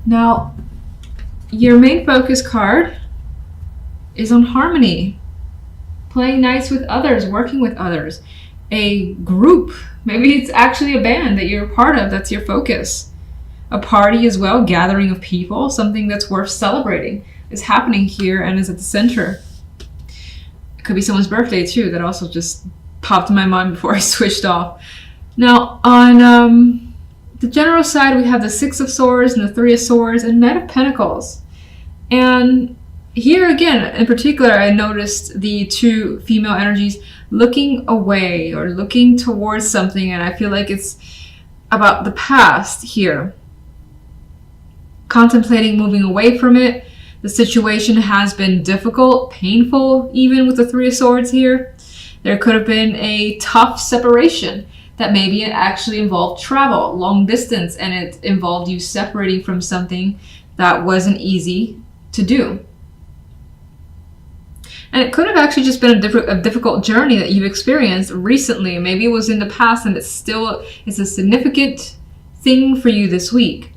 Now, your main focus card is on harmony, playing nice with others, working with others, a group. Maybe it's actually a band that you're a part of, that's your focus. A party as well, gathering of people, something that's worth celebrating is happening here and is at the center. It could be someone's birthday too, that also just popped in my mind before I switched off. Now, on the general side, we have the Six of Swords and the Three of Swords and Knight of Pentacles. And here again, in particular, I noticed the two female energies looking away or looking towards something, and I feel like it's about the past here. Contemplating moving away from it. The situation has been difficult, painful, even with the Three of Swords here. There could have been a tough separation that maybe it actually involved travel, long distance, and it involved you separating from something that wasn't easy to do. And it could have actually just been a difficult journey that you've experienced recently. Maybe it was in the past and it's a significant thing for you this week.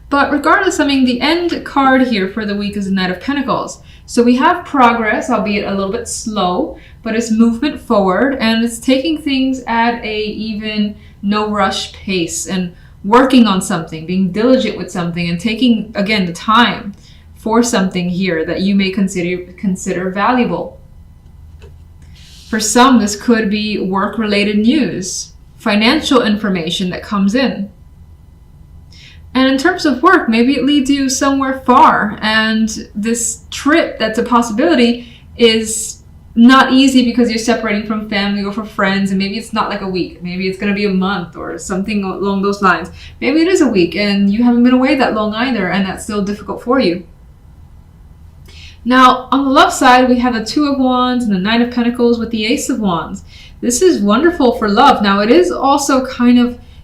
But regardless, I mean, the end card here for the week is the Knight of Pentacles. So we have progress, albeit a little bit slow, but it's movement forward and it's taking things at a even no rush pace and working on something, being diligent with something and taking, again, the time for something here that you may consider valuable. For some, this could be work-related news, financial information that comes in. And in terms of work, maybe it leads you somewhere far, and this trip that's a possibility is not easy because you're separating from family or from friends, and maybe it's not like a week. Maybe it's going to be a month or something along those lines. Maybe it is a week and you haven't been away that long either, and that's still difficult for you. Now, on the love side, we have the Two of Wands and the Knight of Pentacles with the Ace of Wands. This is wonderful for love. Now, it is also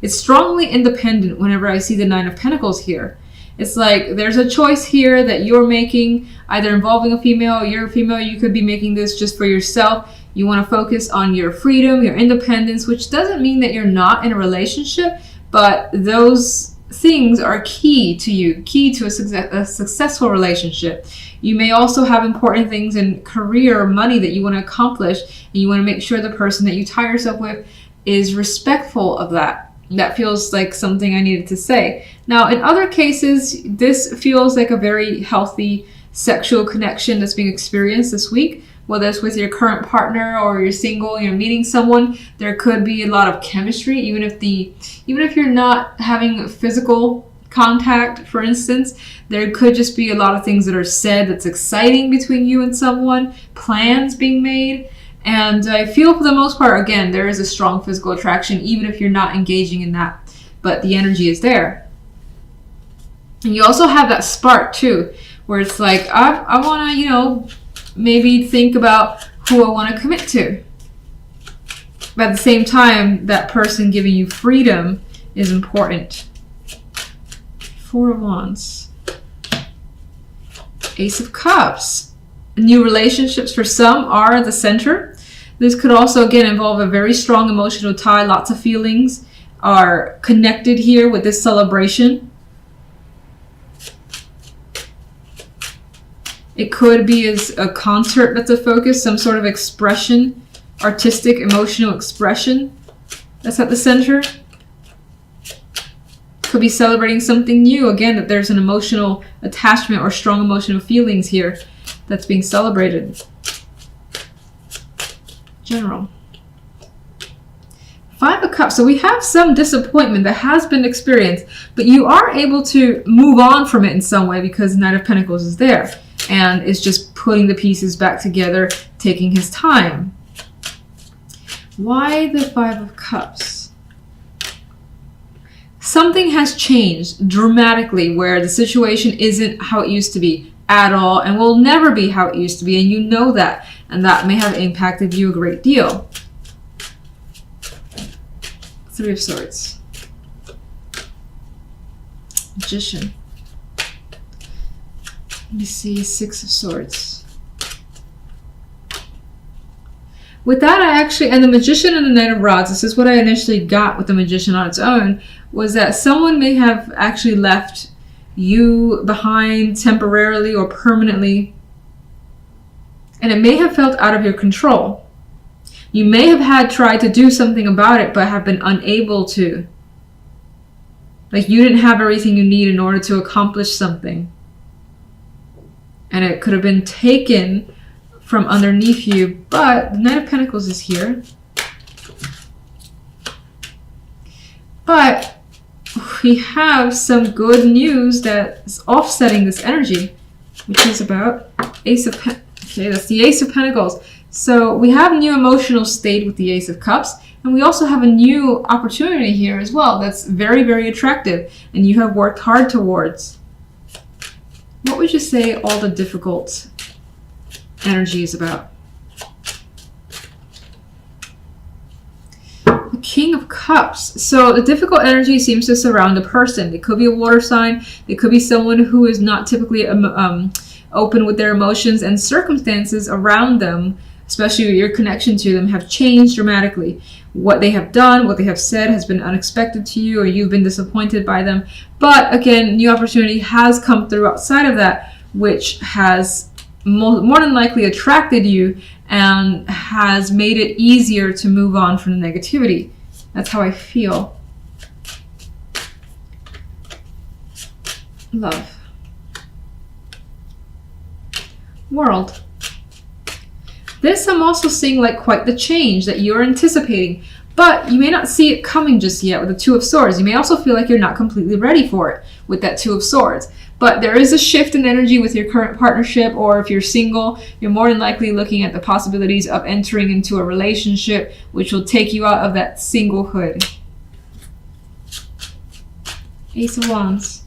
it's strongly independent whenever I see the Nine of Pentacles here. It's like there's a choice here that you're making, either involving a female, you're a female, you could be making this just for yourself. You want to focus on your freedom, your independence, which doesn't mean that you're not in a relationship, but those things are key to you, key to a successful relationship. You may also have important things in career or money that you want to accomplish, and you want to make sure the person that you tie yourself with is respectful of that. That feels like something I needed to say. Now, in other cases, this feels like a very healthy sexual connection that's being experienced this week. Whether it's with your current partner or you're single, you're meeting someone, there could be a lot of chemistry, even if you're not having physical contact, for instance. There could just be a lot of things that are said that's exciting between you and someone, plans being made. And I feel for the most part, again, there is a strong physical attraction, even if you're not engaging in that, but the energy is there. And you also have that spark too, where it's like, I want to, maybe think about who I want to commit to. But at the same time, that person giving you freedom is important. Four of Wands. Ace of Cups. New relationships for some are at the center. This could also, again, involve a very strong emotional tie. Lots of feelings are connected here with this celebration. It could be as a concert that's a focus, some sort of expression, artistic, emotional expression that's at the center. Could be celebrating something new. Again, that there's an emotional attachment or strong emotional feelings here that's being celebrated. General. Five of Cups. So we have some disappointment that has been experienced, but you are able to move on from it in some way because Knight of Pentacles is there and is just putting the pieces back together, taking his time. Why the Five of Cups? Something has changed dramatically where the situation isn't how it used to be at all and will never be how it used to be, and you know that, and that may have impacted you a great deal. Three of Swords. Magician. Let me see, Six of Swords. With that, and the Magician and the Knight of Rods, this is what I initially got with the Magician on its own, was that someone may have actually left you behind temporarily or permanently. And it may have felt out of your control. You may have tried to do something about it, but have been unable to. Like you didn't have everything you need in order to accomplish something. And it could have been taken from underneath you, but the Knight of Pentacles is here. But we have some good news that is offsetting this energy, which is about Ace of Pentacles. Okay, that's the Ace of Pentacles. So we have a new emotional state with the Ace of Cups, and we also have a new opportunity here as well that's very, very attractive, and you have worked hard towards. What would you say all the difficult energy is about? The King of Cups. So the difficult energy seems to surround a person. It could be a water sign. It could be someone who is not typically open with their emotions, and circumstances around them, especially your connection to them, have changed dramatically. What they have done, what they have said has been unexpected to you, or you've been disappointed by them. But again, new opportunity has come through outside of that, which has more than likely attracted you and has made it easier to move on from the negativity. That's how I feel. Love. World. This I'm also seeing like quite the change that you're anticipating, but you may not see it coming just yet with the Two of Swords. You may also feel like you're not completely ready for it with that Two of Swords. But there is a shift in energy with your current partnership, or if you're single, you're more than likely looking at the possibilities of entering into a relationship which will take you out of that singlehood. Ace of Wands.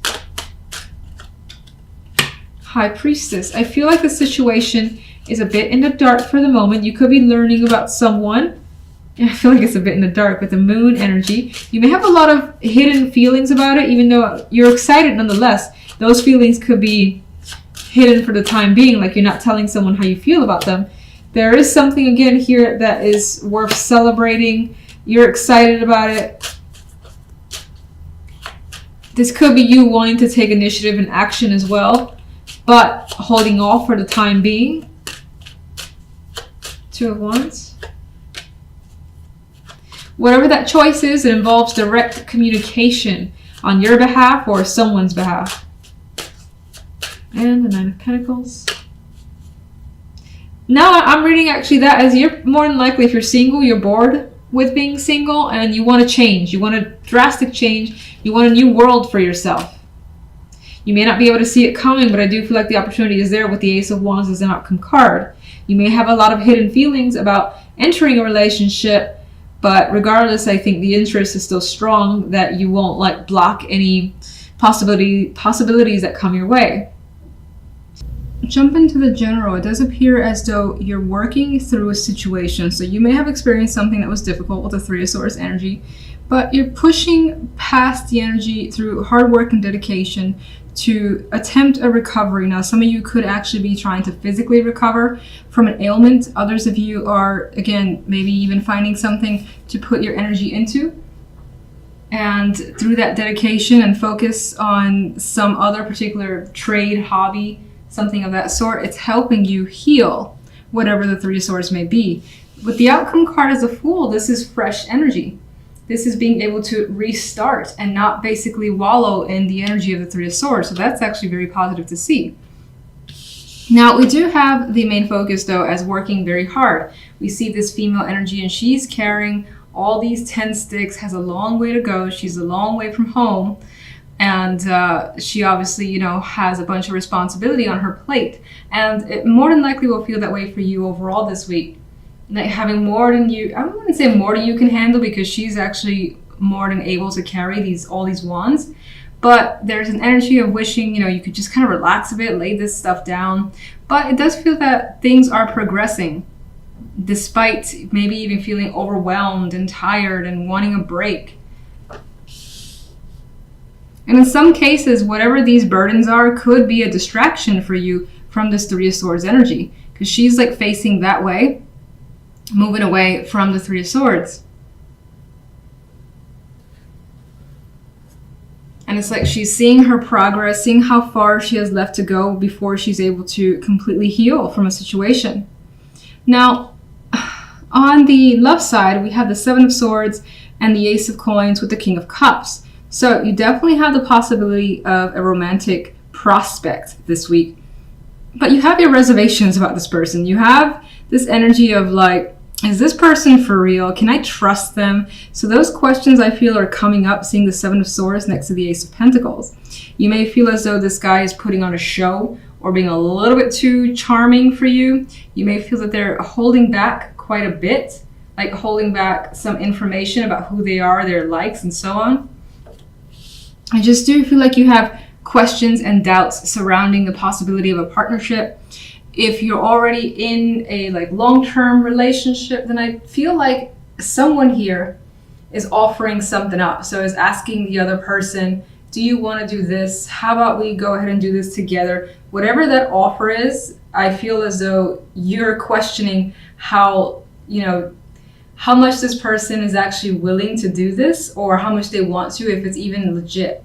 High Priestess. I feel like the situation is a bit in the dark for the moment. You could be learning about someone. I feel like it's a bit in the dark with the Moon energy. You may have a lot of hidden feelings about it, even though you're excited nonetheless. Those feelings could be hidden for the time being, like you're not telling someone how you feel about them. There is something again here that is worth celebrating. You're excited about it. This could be you wanting to take initiative and action as well, but holding off for the time being. Two of Wands. Whatever that choice is, it involves direct communication on your behalf or someone's behalf. And the Nine of Pentacles. Now I'm reading actually that as you're more than likely, if you're single, you're bored with being single and you want to change. You want a drastic change. You want a new world for yourself. You may not be able to see it coming, but I do feel like the opportunity is there with the Ace of Wands as an outcome card. You may have a lot of hidden feelings about entering a relationship, but regardless, I think the interest is still strong, that you won't like block any possibilities that come your way. Jump into the general. It does appear as though you're working through a situation. So you may have experienced something that was difficult with the Three of Swords energy, but you're pushing past the energy through hard work and dedication to attempt a recovery. Now, some of you could actually be trying to physically recover from an ailment. Others of you are, again, maybe even finding something to put your energy into. And through that dedication and focus on some other particular trade, hobby, something of that sort, it's helping you heal whatever the Three of Swords may be. With the outcome card as a Fool, this is fresh energy. This is being able to restart and not basically wallow in the energy of the Three of Swords. So that's actually very positive to see. Now, we do have the main focus, though, as working very hard. We see this female energy, and she's carrying all these 10 sticks, has a long way to go. She's a long way from home. And she obviously, you know, has a bunch of responsibility on her plate. And it more than likely will feel that way for you overall this week. Like having more than you, I wouldn't say more than you can handle, because she's actually more than able to carry all these wands. But there's an energy of wishing, you know, you could just kind of relax a bit, lay this stuff down. But it does feel that things are progressing, despite maybe even feeling overwhelmed and tired and wanting a break. And in some cases, whatever these burdens are could be a distraction for you from this Three of Swords energy, because she's like facing that way, moving away from the Three of Swords. And it's like she's seeing her progress, seeing how far she has left to go before she's able to completely heal from a situation. Now, on the left side, we have the Seven of Swords and the Ace of Coins with the King of Cups. So you definitely have the possibility of a romantic prospect this week. But you have your reservations about this person. You have this energy of like, is this person for real? Can I trust them? So those questions I feel are coming up, seeing the Seven of Swords next to the Ace of Pentacles. You may feel as though this guy is putting on a show or being a little bit too charming for you. You may feel that they're holding back quite a bit, like holding back some information about who they are, their likes, and so on. I just do feel like you have questions and doubts surrounding the possibility of a partnership. If you're already in a like long-term relationship, then I feel like someone here is offering something up. So is asking the other person, do you want to do this? How about we go ahead and do this together? Whatever that offer is, I feel as though you're questioning how much this person is actually willing to do this, or how much they want to, if it's even legit.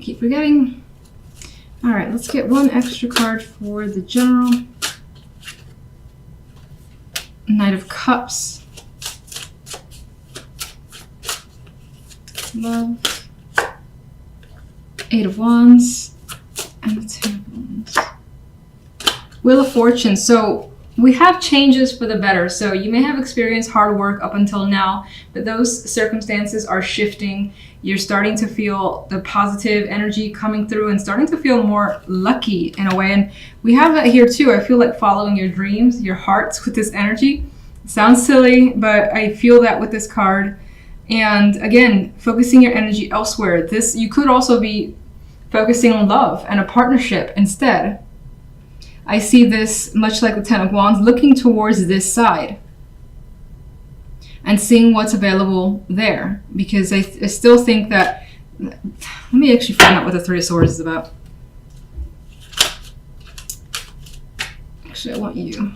Keep forgetting. All right, let's get one extra card for the general. Knight of Cups. Love. Eight of Wands. And the Ten of Wands. Wheel of Fortune. So we have changes for the better. So you may have experienced hard work up until now, but those circumstances are shifting. You're starting to feel the positive energy coming through and starting to feel more lucky in a way. And we have that here too. I feel like following your dreams, your hearts with this energy. It sounds silly, but I feel that with this card. And again, focusing your energy elsewhere. You could also be focusing on love and a partnership instead. I see this much like the Ten of Wands, looking towards this side and seeing what's available there, because I still think that, let me actually find out what the Three of Swords is about. Actually, I want you.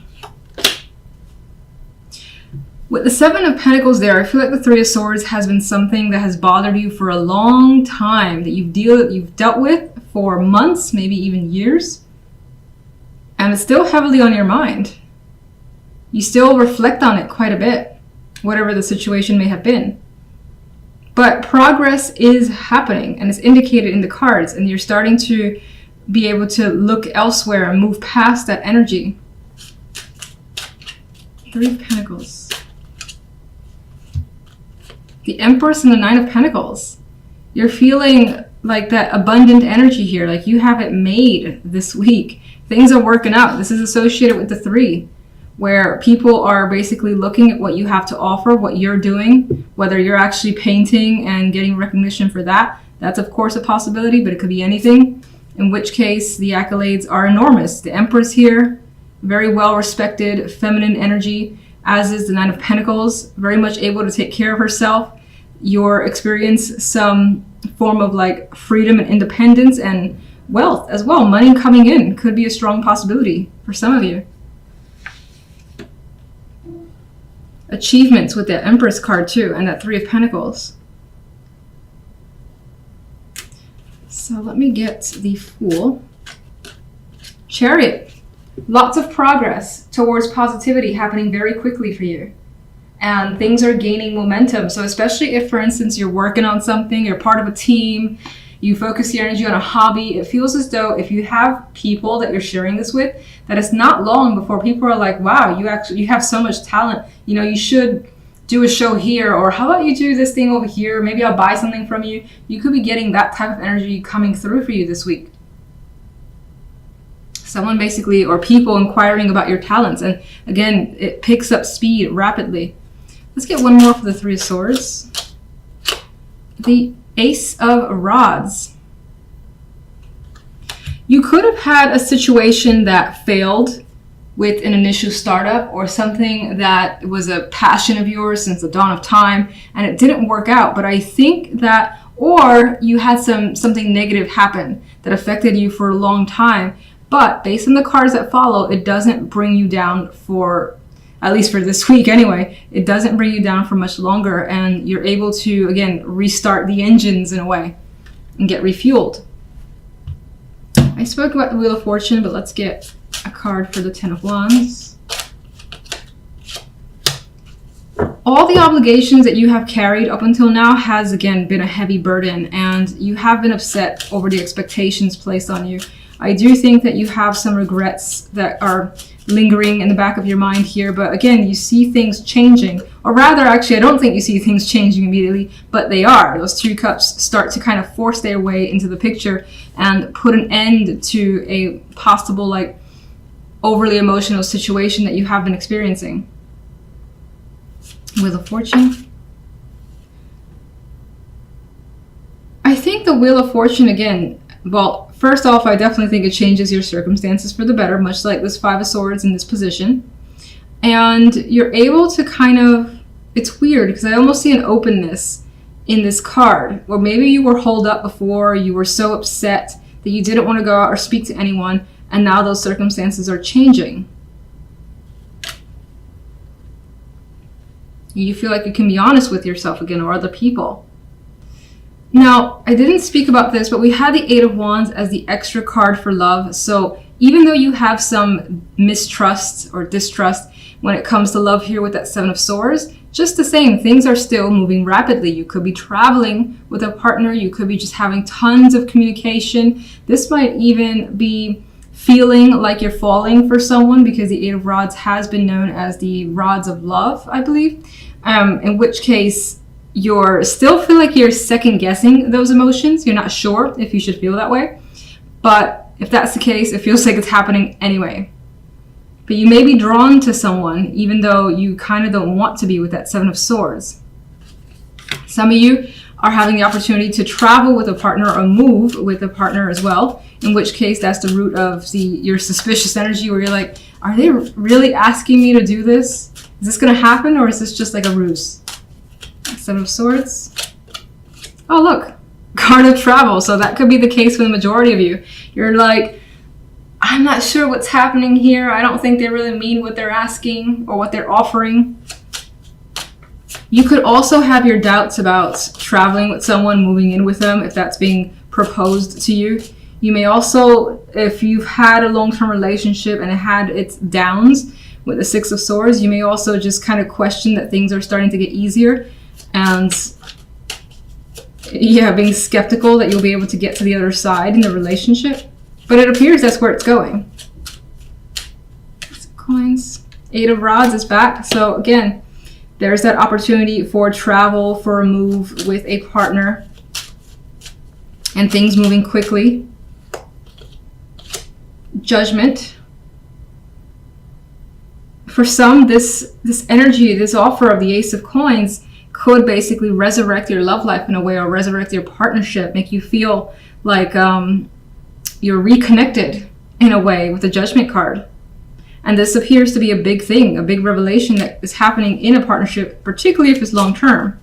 With the Seven of Pentacles there, I feel like the Three of Swords has been something that has bothered you for a long time, that you've dealt with for months, maybe even years. And it's still heavily on your mind. You still reflect on it quite a bit, whatever the situation may have been. But progress is happening, and it's indicated in the cards, and you're starting to be able to look elsewhere and move past that energy. Three of Pentacles. The Empress and the Nine of Pentacles. You're feeling like that abundant energy here, like you have it made this week. Things are working out. This is associated with the Three, where people are basically looking at what you have to offer, what you're doing, whether you're actually painting and getting recognition for that. That's of course a possibility, but it could be anything, in which case the accolades are enormous. The Empress here, very well respected, feminine energy, as is the Nine of Pentacles, very much able to take care of herself. You'll experience some form of like freedom and independence and wealth as well. Money coming in could be a strong possibility for some of you. Achievements with the Empress card too, and that Three of Pentacles. So let me get the Fool. Chariot. Lots of progress towards positivity happening very quickly for you. And things are gaining momentum. So especially if, for instance, you're working on something, you're part of a team, you focus your energy on a hobby, it feels as though if you have people that you're sharing this with, that it's not long before people are like, wow, you have so much talent. You know, you should do a show here, or how about you do this thing over here? Maybe I'll buy something from you. You could be getting that type of energy coming through for you this week. Someone basically, or people inquiring about your talents. And again, it picks up speed rapidly. Let's get one more for the Three of Swords. The Ace of Rods. You could have had a situation that failed with an initial startup, or something that was a passion of yours since the dawn of time and it didn't work out. But I think that, or you had something negative happen that affected you for a long time, but based on the cards that follow, it doesn't bring you down for at least for this week anyway, it doesn't bring you down for much longer, and you're able to, again, restart the engines in a way and get refueled. I spoke about the Wheel of Fortune, but let's get a card for the Ten of Wands. All the obligations that you have carried up until now has, again, been a heavy burden, and you have been upset over the expectations placed on you. I do think that you have some regrets that are lingering in the back of your mind here, but again, you see things changing. Or rather, actually, I don't think you see things changing immediately, but they are. Those two cups start to kind of force their way into the picture and put an end to a possible, like, overly emotional situation that you have been experiencing. Wheel of Fortune. I think the Wheel of Fortune, again, well, first off, I definitely think it changes your circumstances for the better, much like this Five of Swords in this position. And you're able to kind of, it's weird because I almost see an openness in this card, or maybe you were holed up before, you were so upset that you didn't want to go out or speak to anyone, and now those circumstances are changing. You feel like you can be honest with yourself again, or other people. Now, I didn't speak about this, but we had the Eight of Wands as the extra card for love. So even though you have some mistrust or distrust when it comes to love here with that Seven of Swords, just the same, things are still moving rapidly. You could be traveling with a partner. You could be just having tons of communication. This might even be feeling like you're falling for someone, because the Eight of Rods has been known as the rods of love, I believe. In which case, you're still feel like you're second guessing those emotions. You're not sure if you should feel that way. But if that's the case, it feels like it's happening anyway. But you may be drawn to someone even though you kind of don't want to be with that Seven of Swords. Some of you are having the opportunity to travel with a partner or move with a partner as well, in which case that's the root of your suspicious energy, where you're like, are they really asking me to do this? Is this going to happen, or is this just like a ruse? Seven of Swords. Oh, look, card of travel. So that could be the case for the majority of you. You're like, I'm not sure what's happening here. I don't think they really mean what they're asking or what they're offering. You could also have your doubts about traveling with someone, moving in with them, if that's being proposed to you. You may also, if you've had a long-term relationship and it had its downs with the Six of Swords, you may also just kind of question that things are starting to get easier, and yeah, being skeptical that you'll be able to get to the other side in the relationship. But it appears that's where it's going. Coins. Eight of Rods is back. So again, there's that opportunity for travel, for a move with a partner, and things moving quickly. Judgment. For some, this energy, this offer of the Ace of Coins could basically resurrect your love life in a way, or resurrect your partnership, make you feel like you're reconnected in a way with the Judgment card. And this appears to be a big thing, a big revelation that is happening in a partnership, particularly if it's long term.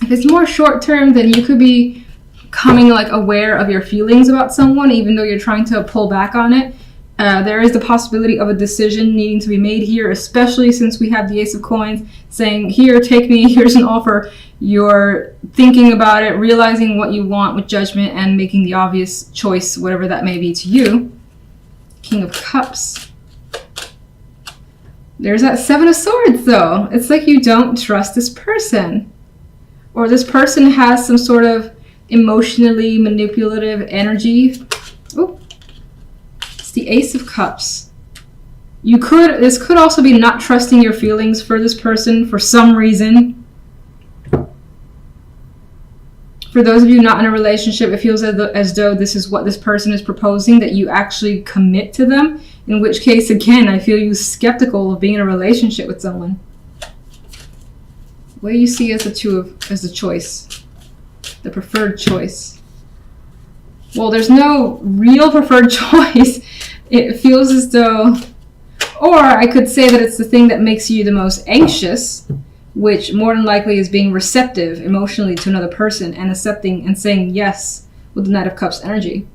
If it's more short term, then you could be becoming like aware of your feelings about someone, even though you're trying to pull back on it. There is the possibility of a decision needing to be made here, especially since we have the Ace of Coins saying, here, take me, here's an offer. You're thinking about it, realizing what you want with Judgment, and making the obvious choice, whatever that may be to you. King of Cups. There's that Seven of Swords, though. It's like you don't trust this person. Or this person has some sort of emotionally manipulative energy. Oh. It's the Ace of Cups. This could also be not trusting your feelings for this person for some reason. For those of you not in a relationship, it feels as though this is what this person is proposing, that you actually commit to them. In which case, again, I feel you skeptical of being in a relationship with someone. What do you see as the choice? The preferred choice. Well, there's no real preferred choice. It feels as though, or I could say that it's the thing that makes you the most anxious, which more than likely is being receptive emotionally to another person and accepting and saying yes with the Knight of Cups energy.